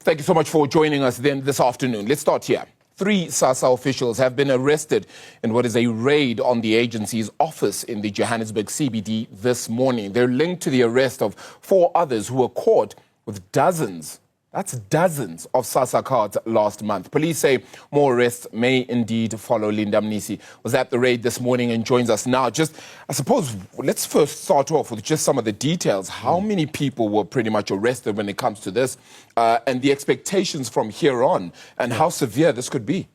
Thank you so much for joining us then this afternoon. Let's start here. 3 Sassa officials have been arrested in what is a raid on the agency's office in the Johannesburg CBD this morning. They're linked to the arrest of 4 others who were caught with dozens of Sassa cards last month. Police say more arrests may indeed follow. Linda Mnisi was at the raid this morning and joins us now. I suppose, let's first start off with just some of the details. How many people were pretty much arrested when it comes to this, and the expectations from here on, and how severe this could be?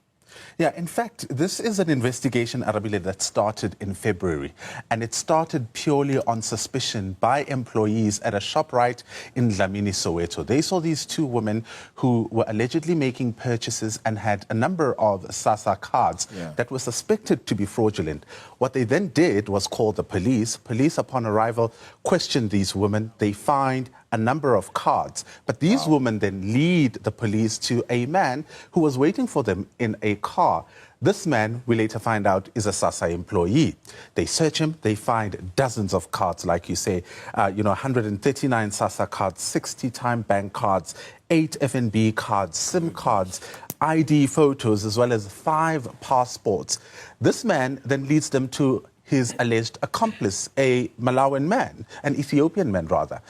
Yeah, in fact, this is an investigation, Arabile, that started in February. And it started purely on suspicion by employees at a ShopRite in Dlamini, Soweto. They saw these 2 women who were allegedly making purchases and had a number of Sassa cards that were suspected to be fraudulent. What they then did was call the police. Police, upon arrival, questioned these women. They fined a number of cards. But these women then lead the police to a man who was waiting for them in a car. This man, we later find out, is a Sassa employee. They search him, they find dozens of cards, like you say, 139 Sassa cards, 60 Time Bank cards, 8 FNB cards, SIM cards, ID photos, as well as 5 passports. This man then leads them to his alleged accomplice, a Malawian man, an Ethiopian man rather.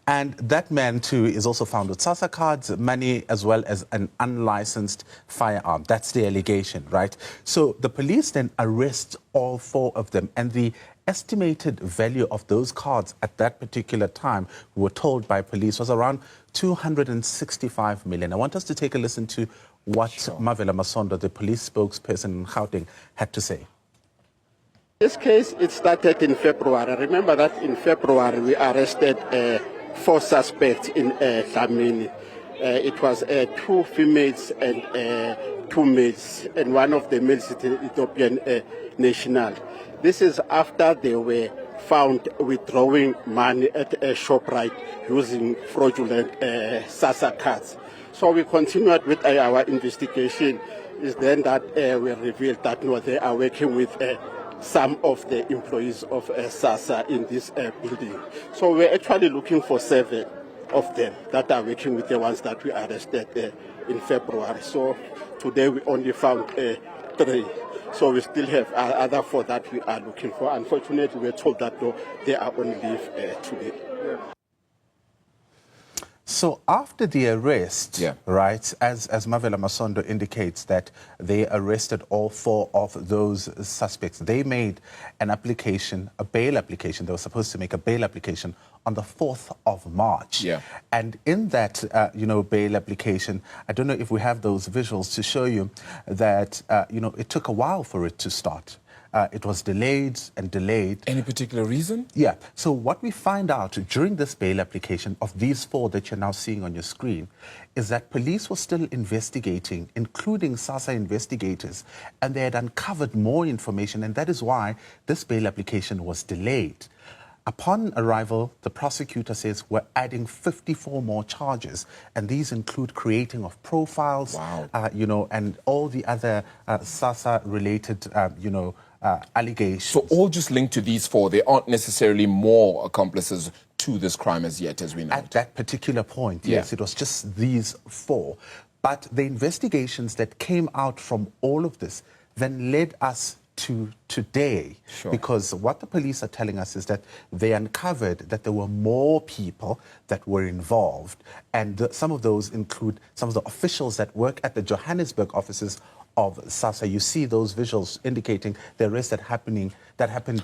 And that man, too, is also found with Sassa cards, money, as well as an unlicensed firearm. That's the allegation, right? So the police then arrest all 4 of them. And the estimated value of those cards at that particular time, we were told by police, was around 265 million. I want us to take a listen to what Mavela Masondo, the police spokesperson in Gauteng, had to say. This case, it started in February. Remember that in February we arrested 4 suspects in Dlamini. It was 2 females and 2 males, and one of the males is an Ethiopian national. This is after they were found withdrawing money at a ShopRite using fraudulent Sassa cards. So we continued with our investigation. Is then that we revealed that they are working with some of the employees of Sassa in this building. So we're actually looking for 7 of them that are working with the ones that we arrested in February. So today we only found 3. So we still have other 4 that we are looking for. Unfortunately, we're told that they are on leave today. So after the arrest, right, as Mavela Masondo indicates that they arrested all 4 of those suspects, they made an application, a bail application. They were supposed to make a bail application on the 4th of March. And in that, bail application, I don't know if we have those visuals to show you that, it took a while for it to start. It was delayed and delayed. Any particular reason? Yeah. So what we find out during this bail application of these 4 that you're now seeing on your screen is that police were still investigating, including Sassa investigators, and they had uncovered more information, and that is why this bail application was delayed. Upon arrival, the prosecutor says we're adding 54 more charges, and these include creating of profiles, and all the other Sassa-related, allegations. So all just linked to these 4. There aren't necessarily more accomplices to this crime as yet, as we know. At that particular point, yes, it was just these 4. But the investigations that came out from all of this then led us to today, because what the police are telling us is that they uncovered that there were more people that were involved, and some of those include some of the officials that work at the Johannesburg offices of Sassa. You see those visuals indicating the arrest that happened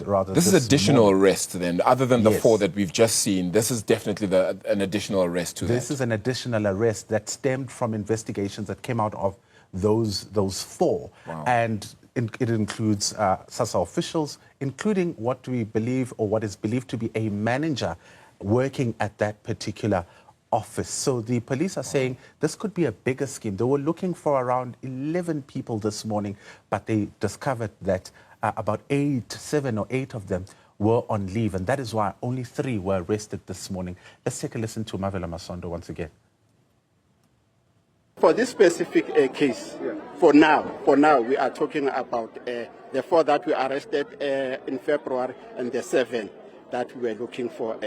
rather. This is additional arrest then, other than the 4 that we've just seen. This is definitely an additional arrest to that. This is an additional arrest that stemmed from investigations that came out of those 4. And it includes Sassa officials, including what we believe, or what is believed to be a manager working at that particular office. So the police are saying this could be a bigger scheme. They were looking for around 11 people this morning, but they discovered that about 7 or 8 of them were on leave, and that is why only 3 were arrested this morning. Let's take a listen to Mavela Masondo once again. For this specific case, for now, we are talking about the 4 that we arrested in February and the 7 that we were looking for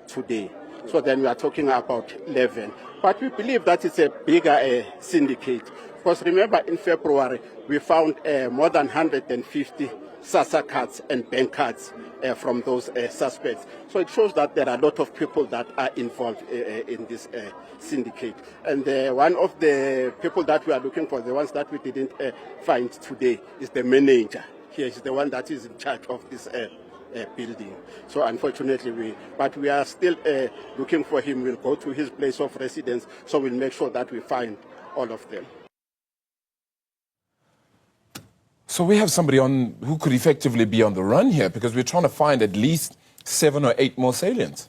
today. So then we are talking about 11. But we believe that it's a bigger syndicate. Because remember, in February, we found more than 150 Sassa cards and bank cards from those suspects. So it shows that there are a lot of people that are involved in this syndicate. And one of the people that we are looking for, the ones that we didn't find today, is the manager. He is the one that is in charge of this building. So unfortunately, we are still looking for him. We'll go to his place of residence, so we'll make sure that we find all of them. So we have somebody on who could effectively be on the run here, because we're trying to find at least 7 or 8 more salients.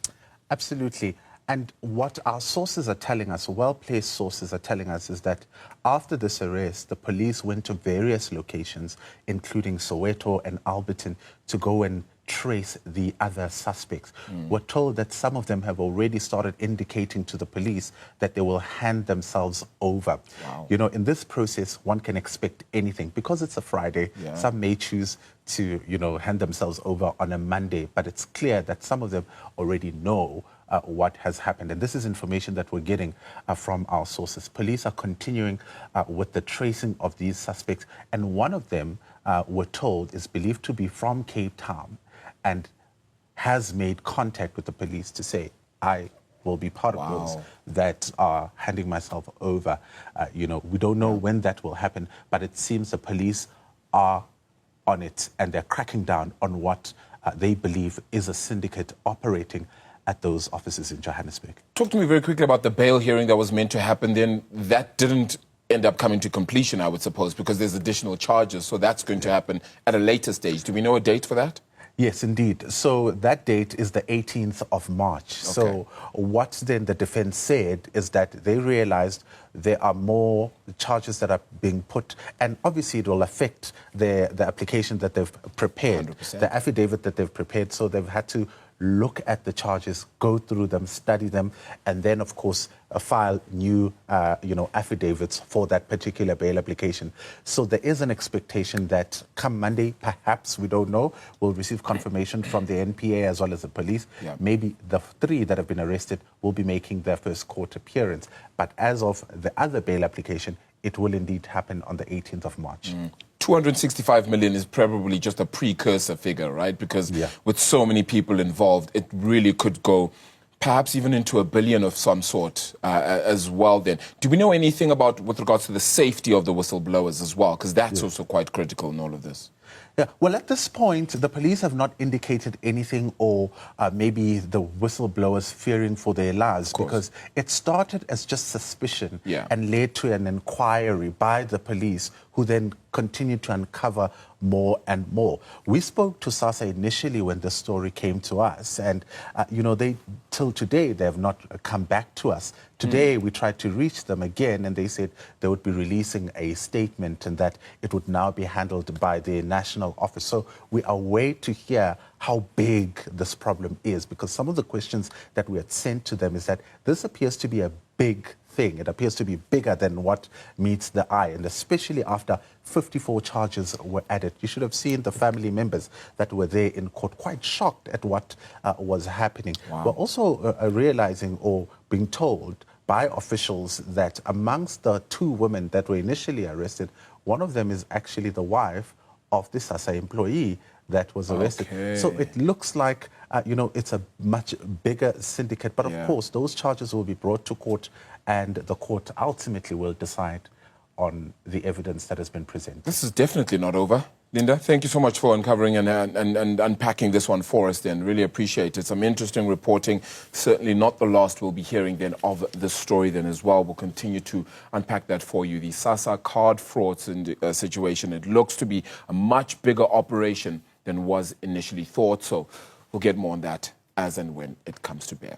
Absolutely. And what our sources are telling us, well-placed sources are telling us, is that after this arrest, the police went to various locations, including Soweto and Alberton, to go and trace the other suspects. We're told that some of them have already started indicating to the police that they will hand themselves over. Wow. You know, in this process, one can expect anything. Because it's a Friday, some may choose to, you know, hand themselves over on a Monday, but it's clear that some of them already know what has happened. And this is information that we're getting from our sources. Police are continuing with the tracing of these suspects. And one of them, we're told, is believed to be from Cape Town and has made contact with the police to say, I will be part of those that are handing myself over. You know, we don't know when that will happen, but it seems the police are on it and they're cracking down on what they believe is a syndicate operating at those offices in Johannesburg. Talk to me very quickly about the bail hearing that was meant to happen. Then that didn't end up coming to completion, I would suppose, because there's additional charges. So that's going to happen at a later stage. Do we know a date for that? Yes, indeed. So that date is the 18th of March. Okay. So what then the defense said is that they realized there are more charges that are being put, and obviously it will affect the application that they've prepared, 100%. The affidavit that they've prepared. So they've had to look at the charges, go through them, study them, and then, of course, file new, affidavits for that particular bail application. So there is an expectation that come Monday, perhaps, we don't know, we'll receive confirmation from the NPA as well as the police. Yeah. Maybe the 3 that have been arrested will be making their first court appearance. But as of the other bail application, it will indeed happen on the 18th of March. 265 million is probably just a precursor figure, right? Because with so many people involved, it really could go perhaps even into $1 billion of some sort as well then. Do we know anything about with regards to the safety of the whistleblowers as well? Because that's also quite critical in all of this. Yeah, well, at this point, the police have not indicated anything, or maybe the whistleblowers fearing for their lives, because it started as just suspicion and led to an inquiry by the police, who then continued to uncover more and more. We spoke to Sassa initially when the story came to us, and, they till today, they have not come back to us. Today, we tried to reach them again, and they said they would be releasing a statement and that it would now be handled by the national office. So we are waiting to hear how big this problem is, because some of the questions that we had sent to them is that this appears to be a big thing. It appears to be bigger than what meets the eye, and especially after 54 charges were added. You should have seen the family members that were there in court, quite shocked at what was happening. We're also realizing or being told by officials that amongst the 2 women that were initially arrested, one of them is actually the wife of the Sassa employee that was arrested. So it looks like, it's a much bigger syndicate. But of course, those charges will be brought to court, and the court ultimately will decide on the evidence that has been presented. This is definitely not over. Linda, thank you so much for uncovering and unpacking this one for us then. Really appreciate it. Some interesting reporting. Certainly not the last we'll be hearing then of the story then as well. We'll continue to unpack that for you. The Sassa card frauds situation, it looks to be a much bigger operation than was initially thought. So we'll get more on that as and when it comes to bear.